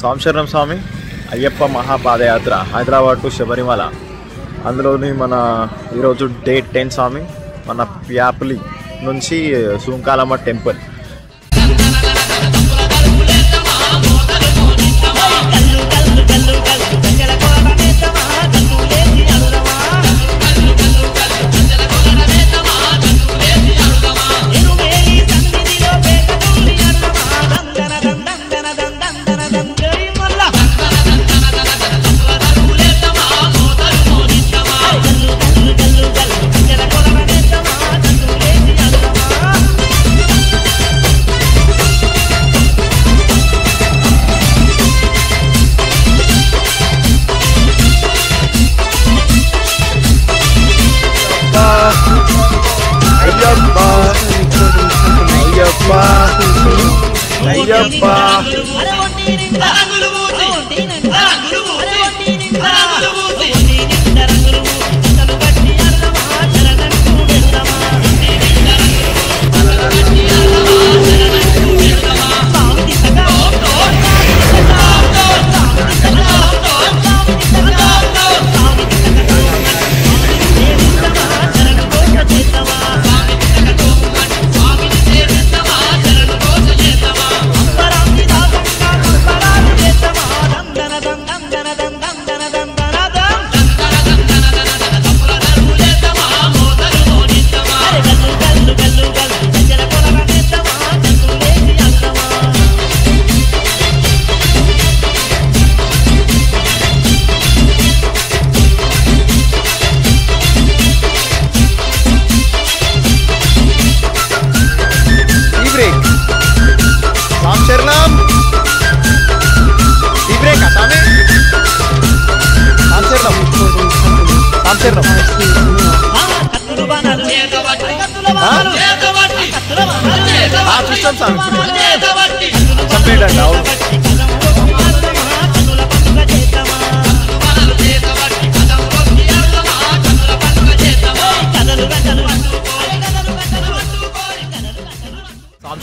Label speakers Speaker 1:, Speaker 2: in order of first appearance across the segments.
Speaker 1: సాంశరణం స్వామి Ayyappa మహాపాదయాత్ర Hyderabad to Sabarimala. అందులోని మన ఈరోజు డే 10 స్వామి. మన ప్యాపులి నుంచి సుంకాలమ్మ టెంపుల్.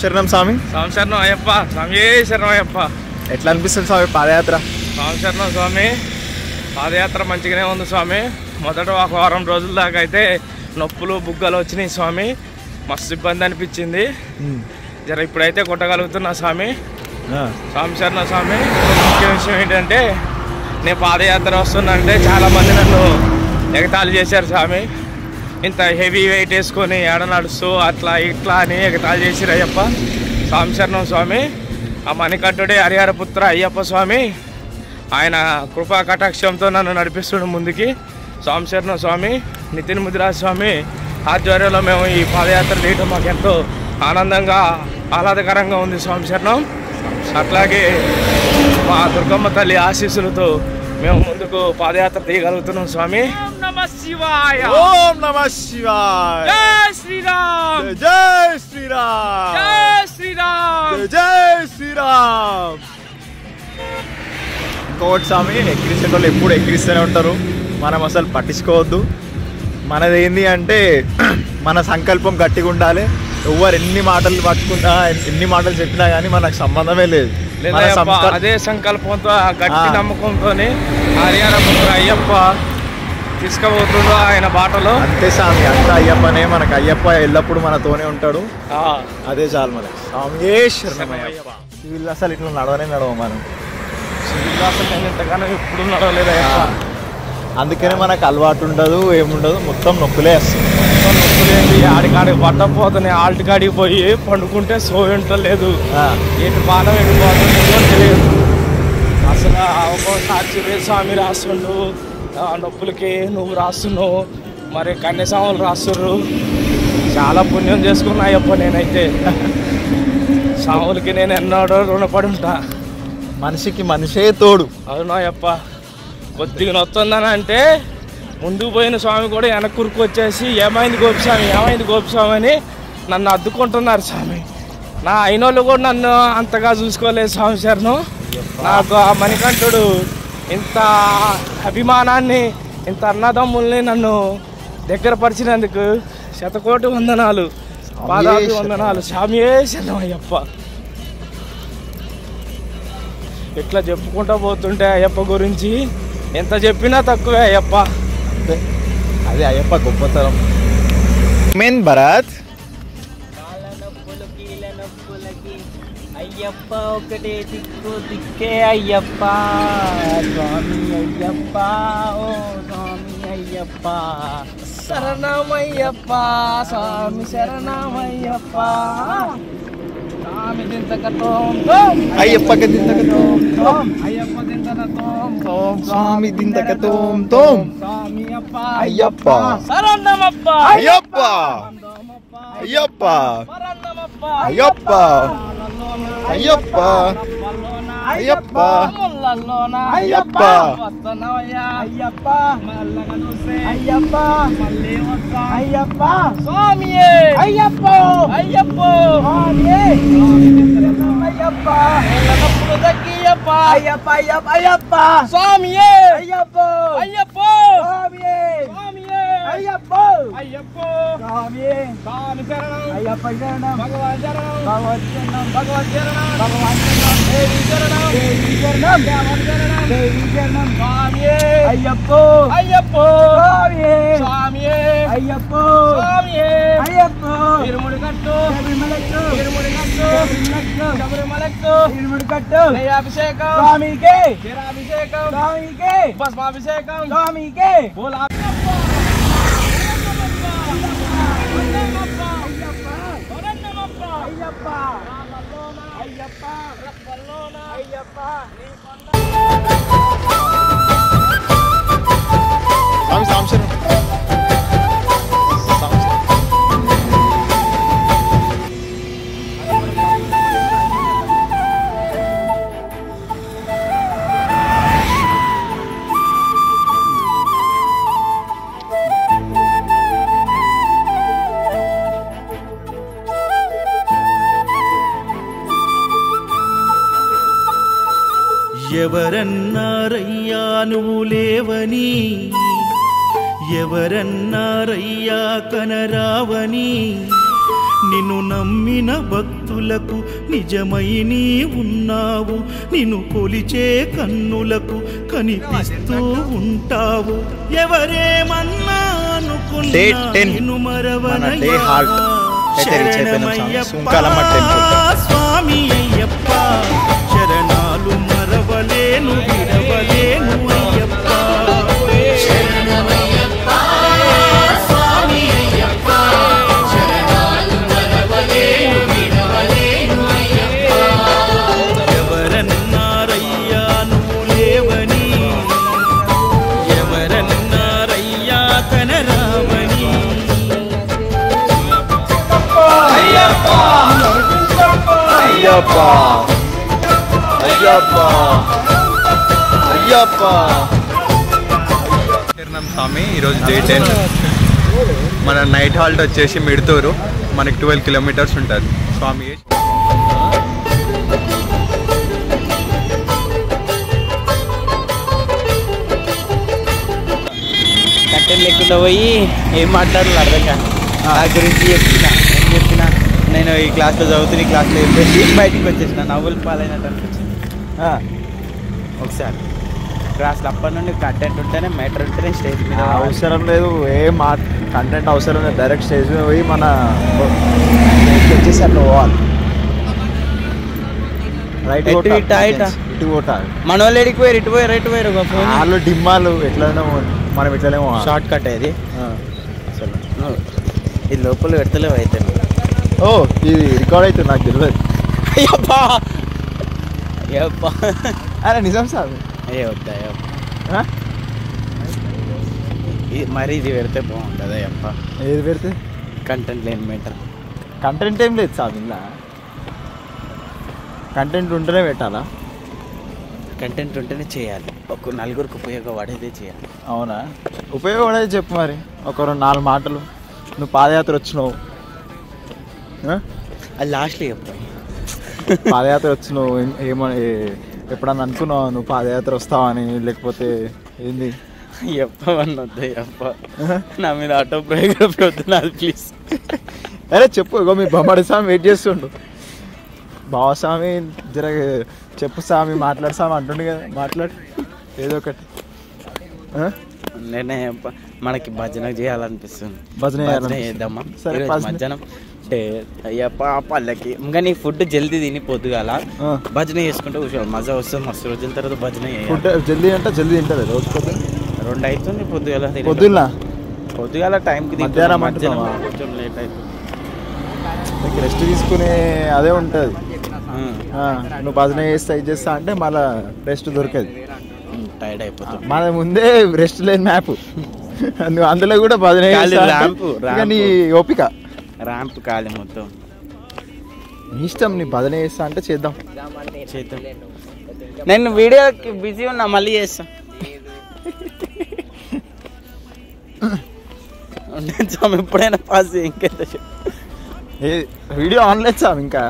Speaker 1: శరణం స్వామి.
Speaker 2: సంశరణం అయ్యప్ప. స్వామి శరణం అయ్యప్ప.
Speaker 1: ఎట్లా అనిపిస్తుంది స్వామి పాదయాత్ర?
Speaker 2: సంశరణం స్వామి, పాదయాత్ర మంచిగానే ఉంది స్వామి. మొదట ఒక వారం రోజుల దాకా అయితే నొప్పులు బుగ్గలు వచ్చినాయి స్వామి. మస్తు ఇబ్బంది అనిపించింది. జర ఇప్పుడైతే కొట్టగలుగుతున్నా స్వామి. సంశరణం స్వామి. ముఖ్య విషయం ఏంటంటే నేను పాదయాత్ర వస్తున్నంటే చాలామంది నన్ను ఎగతాళి చేశారు స్వామి. ఇంత హెవీ వెయిట్ వేసుకొని ఏడ నడుస్తూ అట్లా ఇట్లా అని ఎగతాళి చేసిరు అయ్యప్ప. సంశరణం స్వామి. ఆ మణికంఠుడే హరిహరపుత్ర అయ్యప్ప స్వామి. ఆయన కృపా కటాక్షంతో నన్ను నడిపిస్తున్న ముందుకి. సంశరణం స్వామి. నితిన్ ముదిరాజ్ స్వామి ఆధ్వర్యంలో మేము ఈ పాదయాత్ర చేయడం మాకు ఎంతో ఆనందంగా ఆహ్లాదకరంగా ఉంది సంశరణం. అట్లాగే మా దుర్గమ్మ తల్లి ఆశీస్సులతో మేము ముందుకు పాదయాత్ర తీయగలుగుతున్నాం స్వామి. ఓం నమః శివాయ.
Speaker 1: ఓం నమః శివాయ.
Speaker 2: జై శ్రీరామ్.
Speaker 1: జై శ్రీరామ్.
Speaker 2: జై శ్రీరామ్.
Speaker 1: జై శ్రీరామ్. ఇంకోటి స్వామి, ఎక్కిరించే వాళ్ళు ఎప్పుడు ఎక్కిరిస్తూనే ఉంటారు. మనం అసలు పట్టించుకోవద్దు. మనది ఏంది అంటే మన సంకల్పం గట్టిగా ఉండాలి. ఎవరు ఎన్ని మాటలు పట్టుకున్నా ఎన్ని మాటలు చెప్పినా కానీ మనకు సంబంధమే లేదు.
Speaker 2: అదే సంకల్పంతో గట్టి నమ్మకంతో హరిహరపుత్ర అయ్యప్ప తీసుకుపోతుందో ఆయన బాటలో.
Speaker 1: అంతే స్వామి, అంత అయ్యప్పనే. మనకు అయ్యప్ప ఎల్లప్పుడు మనతోనే ఉంటాడు. అదే చాలు మనకి. వీళ్ళు అసలు ఇట్లా నడవ మనం
Speaker 2: అసలు నేను ఎంతగానో ఎప్పుడు నడవలేదు అయ్యప్ప.
Speaker 1: అందుకనే మనకు అలవాటు ఉండదు, ఏముండదు, మొత్తం నొప్పులే వస్తుంది.
Speaker 2: నొప్పులేంది ఆడికాడికి పట్టపోతుంది. ఆల్ట్ కాడికి పోయి పండుకుంటే సోయి ఉండలేదు. ఎటు పానం ఎటు పోతుందో తెలియదు అసలు. ఒక్కోసారి స్వామి రాస్తుండు నొప్పులకి, నువ్వు రాస్తున్నావు, మరి కన్యస్వాములు రాస్తుర్రు. చాలా పుణ్యం చేసుకున్నా అయ్యప్ప. నేనైతే స్వాములకి నేను ఎన్నడో రుణపడి ఉంటా.
Speaker 1: మనిషికి మనిషే తోడు.
Speaker 2: అవునా అయ్యప్ప. కొద్దిగా నొత్తుందని అంటే ముందుకు పోయిన స్వామి కూడా వెనక్కి కురుకు వచ్చేసి ఏమైంది గోపిస్వామి, ఏమైంది గోపిస్వామి అని నన్ను అద్దుకుంటున్నారు స్వామి. నా అయినోళ్ళు కూడా నన్ను అంతగా చూసుకోలేదు స్వామి శరణం. నాకు ఆ మణికంఠుడు ఇంత అభిమానాన్ని, ఇంత అన్నదమ్ముల్ని నన్ను దగ్గర పరిచినందుకు శతకోటి వందనాలు, పాదాభి వందనాలు. స్వామియే శరణం అయ్యప్ప. ఇట్లా చెప్పుకుంటా పోతుంటే అయ్యప్ప గురించి ఎంత చెప్పినా తక్కువే అయ్యప్ప.
Speaker 1: అదే అయ్యప్ప గొప్పతనం. మెయిన్ భరత్
Speaker 3: అయ్యప్ప ఒకటే దిక్కు దిక్కే అయ్యప్ప స్వామి అయ్యప్ప ఓ స్వామి అయ్యప్ప
Speaker 2: శరణమయ్యప్ప స్వామి శరణమయ్యప్ప స్వామి దింతకతోం
Speaker 1: అయ్యప్పకి దింతకతోం
Speaker 2: అయ్యప్ప దింతకతోం
Speaker 1: స్వామి దింతకతోం తోం
Speaker 2: స్వామి అప్ప
Speaker 1: అయ్యప్ప
Speaker 2: శరణమప్ప
Speaker 1: అయ్యప్ప అయ్యప్ప
Speaker 2: శరణమప్ప
Speaker 1: అయ్యప్ప అయ్యప్ప అయ్యప్ప అయ్యప్ప
Speaker 2: అయ్యప్ప
Speaker 3: అయ్యప్ప అయ్యప్ప
Speaker 2: స్వామియే
Speaker 3: అయ్యప్ప
Speaker 2: అయ్యప్ప
Speaker 3: స్వామి అయ్యప్ప
Speaker 2: నప్పులు తగ్గియప్ప
Speaker 3: అయ్యప్ప అయ్యప్ప అయ్యప్ప
Speaker 2: స్వామియే
Speaker 3: అయ్యప్ప
Speaker 2: అయ్యప్ప
Speaker 3: స్వామి
Speaker 2: స్వామియే
Speaker 3: అయ్యప్ప
Speaker 2: అయ్యప్ప
Speaker 3: స్వామి
Speaker 2: స్వామి శరణం
Speaker 3: అయ్యప్ప శరణం
Speaker 2: భగవాన్ శరణం
Speaker 3: భగవత్ శరణం
Speaker 2: భగవన్ శరణం
Speaker 3: భగవాన్ శరణం
Speaker 2: దేవి శరణం
Speaker 3: దేవి శరణం
Speaker 2: దేవన్ శరణం
Speaker 3: దేవి శరణం
Speaker 2: స్వామియే
Speaker 3: అయ్యప్ప
Speaker 2: అయ్యప్ప
Speaker 3: స్వామి
Speaker 2: స్వామియే
Speaker 3: అయ్యప్ప
Speaker 2: స్వామియే
Speaker 3: అయ్యప్ప
Speaker 2: ఇరుముడి కట్టు
Speaker 3: శబరిమలక్కు
Speaker 2: ఇరుముడి కట్టు
Speaker 3: శబరిమలక్కు
Speaker 2: శబరిమలక్కు
Speaker 3: ఇరుముడి కట్టు
Speaker 2: దయాభిషేకం
Speaker 3: స్వామికి
Speaker 2: క్షీరాభిషేకం
Speaker 3: స్వామికి
Speaker 2: భస్మాభిషేకం
Speaker 3: స్వామికి
Speaker 2: బోలా
Speaker 3: అయ్యప్ప
Speaker 2: అయ్యప్ప
Speaker 3: అయ్యప్ప
Speaker 1: స్వామి సాంశరం
Speaker 4: ఎవరన్నారయ్యా నువ్వు లేవని, ఎవరన్నారయ్యా కనరావని, నిన్ను నమ్మిన భక్తులకు నిజమై నీ ఉన్నావు, నిన్ను కొలిచే కన్నులకు కనిపిస్తూ ఉంటావు. ఎవరేమన్నా అనుకున్నా నిన్ను మరవనయ్యా శరణమయ్యప్ప స్వామి అయ్యప్ప, శరణాలు మరవలేను విడవలేను అయ్యప్ప. శరణమయ్యప్ప స్వామి అయ్యప్ప, శరణాలు మరవలేను విడవలేను అయ్యప్ప. ఎవరన్నారయ్యా నువ్వు లేవని, ఎవరన్నారయ్యా కనరావని.
Speaker 1: అయ్యప్ప అయ్యప్ప అయ్యప్ప అయ్యప్ప.
Speaker 5: స్వామి ఈరోజు డే 10. మన నైట్ హాల్ట్ వచ్చేసి మిడుతూరు, మనకి 12 కిలోమీటర్స్ ఉంటుంది. స్వామి
Speaker 3: కట్టెలు లేకుండా పోయి ఏం మాట్లాడాలి అర్థం కాదు. నా గురించి చెప్పిన నేను ఈ క్లాస్లో చదువుతున్న, ఈ క్లాస్లో చెప్పేసి బయటికి వచ్చేసిన నవ్వులు పాలైనట్టు అనిపించింది. ఒకసారి క్లాస్లో అప్పటి నుండి కంటెంట్ ఉంటేనే మ్యాటర్ ఉంటేనే స్టేజ్ మీద
Speaker 1: అవసరం లేదు, ఏ కంటెంట్ అవసరం లేదు. డైరెక్ట్ స్టేజ్ మీద పోయి మన వచ్చేసి అట్లా పోవాలి. రైట్
Speaker 3: ఎటు ఇటు ఇటా?
Speaker 1: ఇటు కొట్టాలి.
Speaker 3: మన వాళ్ళు ఎడికి పోయారు, ఇటు పోయారు రైట్ పోయారు. ఒక ఫోన్
Speaker 1: వాళ్ళు డిమ్మాలు ఎట్లనే మనం ఇట్లనే
Speaker 3: షార్ట్ కట్ ఇది
Speaker 1: అసలు.
Speaker 3: ఇది లోపల పెడతలేవు అయితే.
Speaker 1: ఓ ఇది రికార్డ్ అవుతుంది, నాకు తెలియదు.
Speaker 3: అయ్యప్పా అయ్యప్పా
Speaker 1: అరే నిజం సార్.
Speaker 3: అయ్యే వద్దా మరి ఇది పెడితే బాగుంటుంది అయ్యప్ప.
Speaker 1: ఏది పెడితే
Speaker 3: కంటెంట్ లేని మ్యాటర్.
Speaker 1: కంటెంట్ ఏం లేదు సార్, ఇలా కంటెంట్ ఉంటేనే పెట్టాలా?
Speaker 3: కంటెంట్ ఉంటేనే చేయాలి, ఒక నలుగురికి ఉపయోగపడేదే చేయాలి.
Speaker 1: అవునా? ఉపయోగపడేది చెప్పు మరి, ఒక 4 మాటలు. నువ్వు పాదయాత్ర వచ్చినావు,
Speaker 3: అది లాస్ట్లో చెప్పాలి.
Speaker 1: పాదయాత్ర వచ్చినావు ఏమని ఎప్పుడన్నా అనుకున్నావు నువ్వు పాదయాత్ర వస్తావని, లేకపోతే ఏంది?
Speaker 3: చెప్పవన్నీ వద్దు చెప్ప, నా మీద ఆటోబయోగ్రఫీ వద్దు నాది ప్లీజ్.
Speaker 1: అరే చెప్పు, ఇగో మీ బొమ్మడి స్వామి వెయిట్ చేస్తుండు. బావస్వామి జర చెప్పు స్వామి మాట్లాడు స్వామి అంటుండే కదా మాట్లాడు ఏదో ఒకటి
Speaker 3: నేనే మనకి భజన చేయాలనిపిస్తుంది.
Speaker 1: భజన
Speaker 3: చేద్దామా
Speaker 1: సరే,
Speaker 3: ఈరోజు
Speaker 1: భజన.
Speaker 3: మధ్యాహ్నం అంటే అయ్యప్ప పల్లకి ఇంకా నీ ఫుడ్ జల్దీ తిని పొద్దుగాల భజన చేసుకుంటే కూర్చోవాలి, మజా వస్తుంది. మస్తు రోజుల తర్వాత భజన
Speaker 1: ఫుడ్ జల్దీ అంటే జల్దీ తింటుంది రోజు పొద్దున్న
Speaker 3: 2 అవుతుంది పొద్దుగాల పొద్దుగాల టైంకి
Speaker 1: మధ్యాహ్నం
Speaker 3: మధ్యాహ్నం
Speaker 1: అంటున్నావా?
Speaker 3: కొంచెం లేట్ అవుతుంది.
Speaker 1: రెస్ట్ తీసుకునే అదే ఉంటుంది. నువ్వు భజన చేస్తా ఇది చేస్తా అంటే మళ్ళీ రెస్ట్ దొరకదు,
Speaker 3: టైర్డ్ అయిపోతుంది.
Speaker 1: మన ముందే రెస్ట్ లేని మ్యాప్ నువ్వు అందులో కూడా భజన చేస్తా అంటే నీ ఓపిక
Speaker 3: ర్యాంప్ కాలి మొత్తం
Speaker 1: నీ ఇష్టం. నీ భజన చేస్తా అంటే చేద్దాం.
Speaker 3: నేను వీడియోకి బిజీ ఉన్నా, మళ్ళీ చేస్తా. ఎప్పుడైనా పాస్ ఇంకెంత
Speaker 1: ఏ వీడియో ఆన్లైన్ సార్ ఇంకా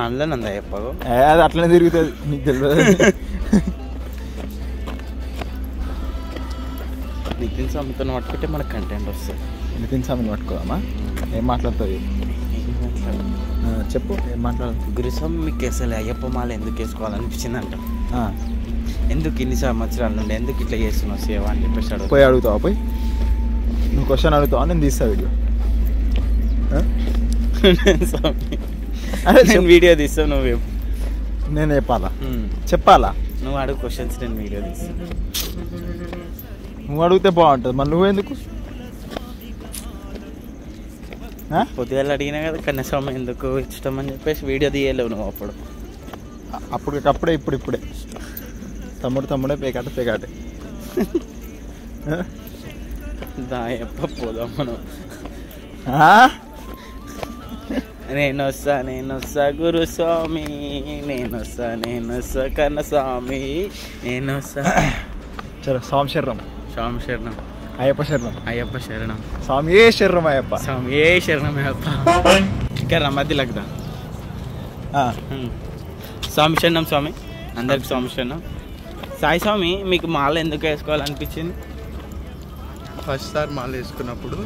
Speaker 3: ఆన్లైన్ ఉందా చెప్పకు.
Speaker 1: అది అట్లనే తిరుగుతుంది, నీకు తెలియదు.
Speaker 3: నితిన్ స్వామితో పట్టుకుంటే మనకు కంటెంట్ వస్తుంది.
Speaker 1: నితిన్ స్వామిని పట్టుకోదామా? ఏం మాట్లాడుతావు చెప్పు, ఏం మాట్లాడదు?
Speaker 3: గురుస్వామి మీకు అసలు అయ్యప్ప మాల ఎందుకు వేసుకోవాలనిపించింది అంట. ఎందుకు ఇన్ని సంవత్సరాల నుండి ఎందుకు ఇట్లా చేస్తున్నావు సేవ అని చెప్పేసి
Speaker 1: పోయి అడుగుతావా? పోయి నువ్వు క్వశ్చన్ అడుగుతావా? నేను తీస్తా వీడియో.
Speaker 3: నేను వీడియో తీస్తావు, నువ్వు
Speaker 1: నేను చెప్పాలా?
Speaker 3: నువ్వు అడుగు క్వశ్చన్స్, నేను వీడియో తీస్తాను.
Speaker 1: నువ్వు అడిగితే బాగుంటుంది, మరి నువ్వెందుకు?
Speaker 3: పొద్దుగాల అడిగినా కదా కన్యాస్వామి ఎందుకు ఇష్టం అని చెప్పేసి వీడియో తీయలేవు నువ్వు.
Speaker 1: అప్పటికప్పుడే ఇప్పుడే తమ్ముడే పేకాటే
Speaker 3: అయ్యప్ప పోదాం మనం. నేను వస్తా గురుస్వామి, నేను వస్తా కన్నస్వామి, నేను వస్తా.
Speaker 1: చలో స్వామి శరణం.
Speaker 3: స్వామి శరణం.
Speaker 1: అయ్యప్ప శరణం.
Speaker 3: అయ్యప్ప శరణం.
Speaker 1: స్వామి ఏ శరణం అయ్యప్ప.
Speaker 3: స్వామి ఏ శరణం అయ్యప్ప. ఇక్కడ మధ్య లగ్దా. స్వామి శరణం స్వామి, అందరికి స్వామి శరణం. సాయి స్వామి, మీకు మాల ఎందుకు వేసుకోవాలనిపించింది?
Speaker 5: ఫస్ట్ సార్ మాల వేసుకున్నప్పుడు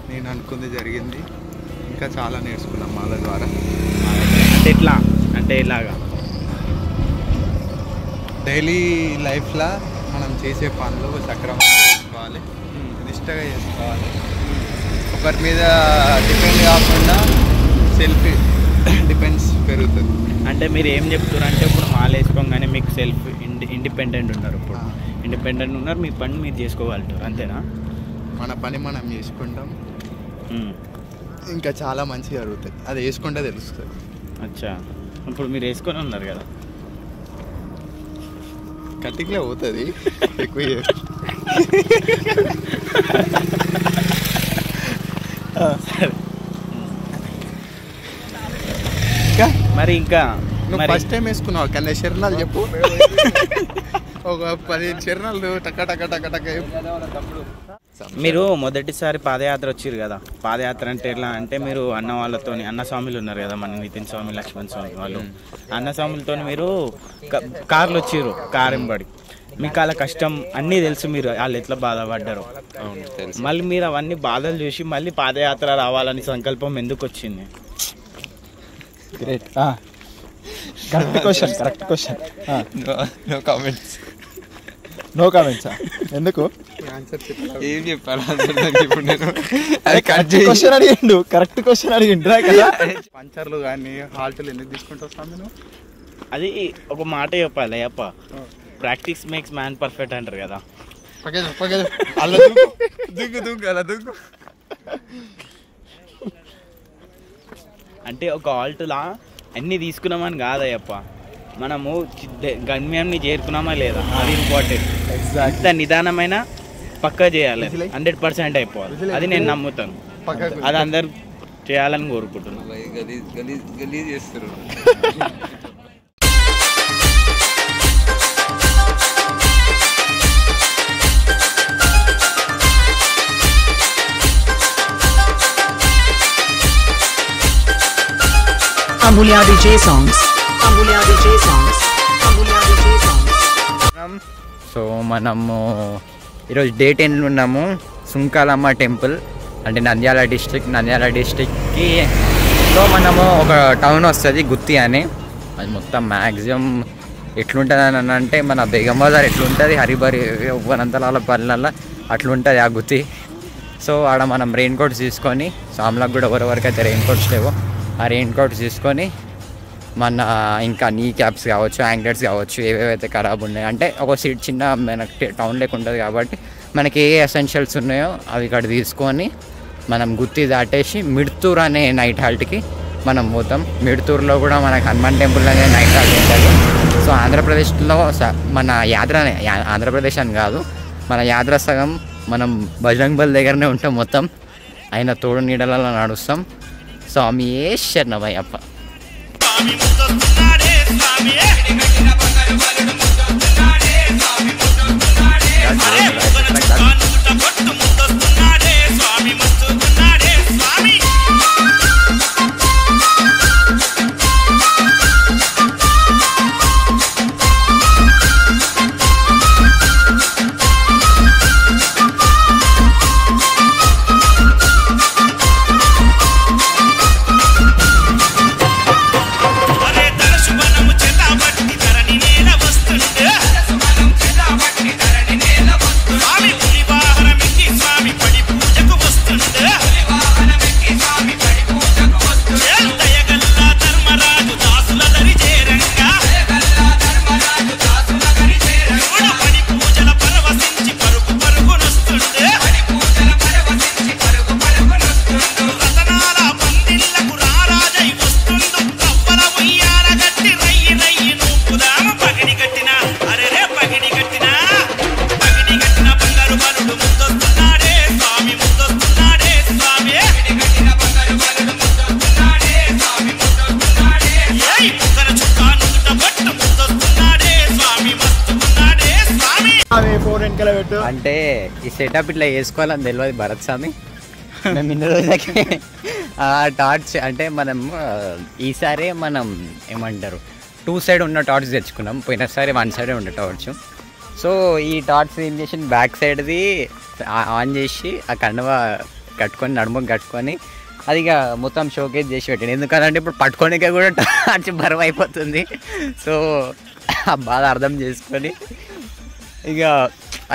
Speaker 5: నేను అనుకుంది జరిగింది. ఇంకా చాలా నేర్చుకున్నాం మాల ద్వారా.
Speaker 3: అంటే ఎట్లా అంటే ఇలాగా
Speaker 5: డైలీ లైఫ్లో మనం చేసే పనులు సక్రమంగా చేసుకోవాలి, నిష్టగా చేసుకోవాలి. ఒకరి మీద డిపెండ్ కాకుండా సెల్ఫ్ డిపెండ్స్ పెరుగుతుంది.
Speaker 3: అంటే మీరు ఏం చెప్తున్నారు అంటే ఇప్పుడు మాల వేసుకోగానే మీకు సెల్ఫ్ ఇండిపెండెంట్ ఉన్నారు. ఇప్పుడు ఇండిపెండెంట్ ఉన్నారు, మీ పని మీరు చేసుకోగలుగుతారు, అంతేనా?
Speaker 5: మన పని మనం చేసుకుంటాం, ఇంకా చాలా మంచిగా జరుగుతుంది. అది వేసుకుంటే తెలుస్తుంది.
Speaker 3: అచ్చా, ఇప్పుడు మీరు వేసుకొని ఉన్నారు కదా,
Speaker 5: కటిక్లో పోతుంది ఎక్కువ.
Speaker 3: మరి ఇంకా
Speaker 5: నువ్వు ఫస్ట్ టైం వేసుకున్నావు కన్నా శరణాలు చెప్పు. ఒక 15 శరణాలు టక్క టక్క టక్క టక్క.
Speaker 3: మీరు మొదటిసారి పాదయాత్ర వచ్చారు కదా, పాదయాత్ర అంటే ఎట్లా అంటే మీరు అన్న వాళ్ళతో, అన్న స్వామిలు ఉన్నారు కదా మన నితిన్ స్వామి, లక్ష్మణ్ స్వామి వాళ్ళు, అన్న స్వాములతో మీరు కార్లు వచ్చారు, కారెంబడి. మీకు అలా కష్టం అన్నీ తెలుసు, మీరు వాళ్ళు ఎట్లా బాధపడ్డారు. మళ్ళీ మీరు అవన్నీ బాధలు చూసి మళ్ళీ పాదయాత్ర రావాలని సంకల్పం ఎందుకు వచ్చింది?
Speaker 1: Great, correct question.
Speaker 5: No comments.
Speaker 1: ఎందుకు?
Speaker 5: ఏం చెప్పాలి ఇప్పుడు?
Speaker 1: కరెక్ట్ క్వశ్చన్ అడిగిండు కదా.
Speaker 5: పంచర్లు కానీ హాల్టులు ఎందుకు తీసుకుంటావు స్వామి నువ్వు?
Speaker 3: అది ఒక మాట చెప్పాలి Ayyappa, practice makes man perfect అంటారు కదా.
Speaker 5: అలా దుగ్గు అలా దుగ్గు.
Speaker 3: అంటే ఒక ఆల్టులా అన్నీ తీసుకున్నామని కాదయ్యప్ప, మనము గమ్యాన్ని చేరుకున్నామా లేదా అది ఇంపార్టెంట్. ఎంత నిదానమైన పక్కా చేయాలి, 100% అయిపోవాలి. అది నేను నమ్ముతాను, అది అందరు చేయాలని కోరుకుంటున్నాను.
Speaker 5: గలీజ్ చేస్తారు.
Speaker 6: Amulya DJ songs.
Speaker 7: సో మనము ఈరోజు డే 10 ఉన్నాము. సుంకాలమ్మ టెంపుల్ అంటే నంద్యాల డిస్ట్రిక్ట్కి. సో మనము ఒక టౌన్ వస్తుంది గుత్తి అని, అది మొత్తం మ్యాక్సిమం ఎట్లుంటుంది అని అంటే మన బేగం బజార్ ఎట్లుంటుంది హరిబరి వనంతలాల పల్లెల్లో అట్లుంటుంది ఆ గుత్తి. సో ఆడ మనం రెయిన్ కోట్స్ తీసుకొని స్వామిలకు కూడా ఎవరెవరికైతే రెయిన్ కోట్స్ లేవో ఆ రెయిన్ కోట్స్ తీసుకొని మన ఇంకా నీ క్యాప్స్ కావచ్చు, యాంక్లెట్స్ కావచ్చు, ఏవేవైతే ఖరాబ్ ఉన్నాయో అంటే ఒక సీట్ చిన్న మనకి టౌన్ లేక ఉంటుంది కాబట్టి మనకి ఏ ఎసెన్షియల్స్ ఉన్నాయో అవి ఇక్కడ తీసుకొని మనం గుత్తి దాటేసి మిడ్తూర్ అనే నైట్ హాల్ట్కి మనం పోతాం. మిడ్తూర్లో కూడా మనకి హనుమాన్ టెంపుల్ అనే నైట్ హాల్ట్ ఉంటుంది. సో ఆంధ్రప్రదేశ్లో మన యాత్రనే, ఆంధ్రప్రదేశ్ అని కాదు, మన యాత్ర సగం మనం బజరంగ్ బల్ దగ్గరనే ఉంటాం మొత్తం. ఆయన తోడు నీడలలో నడుస్తాం. స్వామి శరణమయ్యప్ప. అంటే ఈ సెటప్ ఇట్లా వేసుకోవాలని తెలియదు భరత్ స్వామి. మేము ఇన్ని రోజులకి ఆ టార్చ్ అంటే మనం ఈసారి మనం ఏమంటారు 2 సైడ్ ఉన్న టార్చ్ తెచ్చుకున్నాం. పోయినసారి 1 సైడే ఉండే టార్చ్. సో ఈ టార్చ్ ఏం చేసి బ్యాక్ సైడ్ది ఆన్ చేసి ఆ కండువ కట్టుకొని నడుముకు కట్టుకొని అది ఇక మొత్తం షోకేజ్ చేసి పెట్టాను. ఎందుకంటే ఇప్పుడు పట్టుకోనికే కూడా టార్చ్ బరువు అయిపోతుంది. సో ఆ బాధ అర్థం చేసుకొని ఇక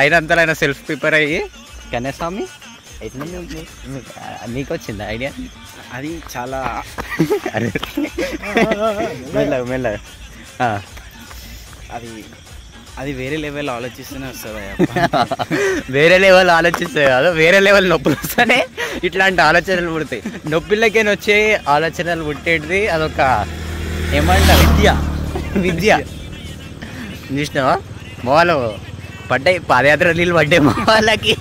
Speaker 7: అయినంతలో ఆయన సెల్ఫ్ ప్రిపేర్ అయ్యి కన్యాస్వామి ఎట్లా నీకు వచ్చింది ఐడియా?
Speaker 3: అది చాలా
Speaker 7: మెల్ల
Speaker 3: అది వేరే లెవెల్ ఆలోచిస్తూనే వస్తుంది.
Speaker 7: వేరే లెవెల్ ఆలోచిస్తే కాదు, వేరే లెవెల్ నొప్పులు వస్తేనే ఇట్లాంటి ఆలోచనలు పుడతాయి. నొప్పిళ్ళకే వచ్చే ఆలోచనలు పుట్టేది అదొక ఏమంటారు విద్య. చూసినావా వాళ్ళు పడ్డాయి, పాదయాత్ర నీళ్ళు పడ్డాయి మా వాళ్ళకి.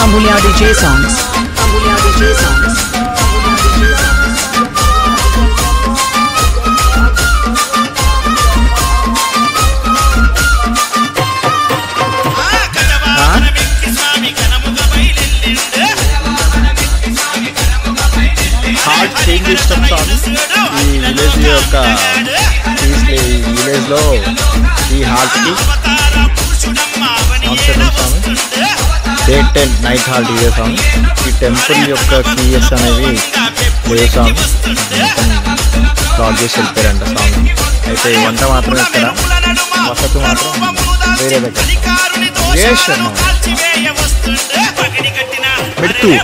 Speaker 6: Amulya DJ songs. Amulya DJ songs.
Speaker 1: Heart change చేస్తాం స్వామి. ఈ విలేజ్ యొక్క ఈ విలేజ్లో ఈ హార్ట్కి నమస్కారం స్వామి. Day 10 నైట్ హాల్ట్ ఇదే స్వామి. ఈ టెంపుల్ యొక్క కీయస్ అనేవి లేదు స్వామి, మొత్తం లాక్ చేసి వెళ్ళిపోయారంట స్వామి. అయితే వంట మాత్రం ఇక్కడ, వసతి మాత్రం వేరే దగ్గర. మిడ్తూర్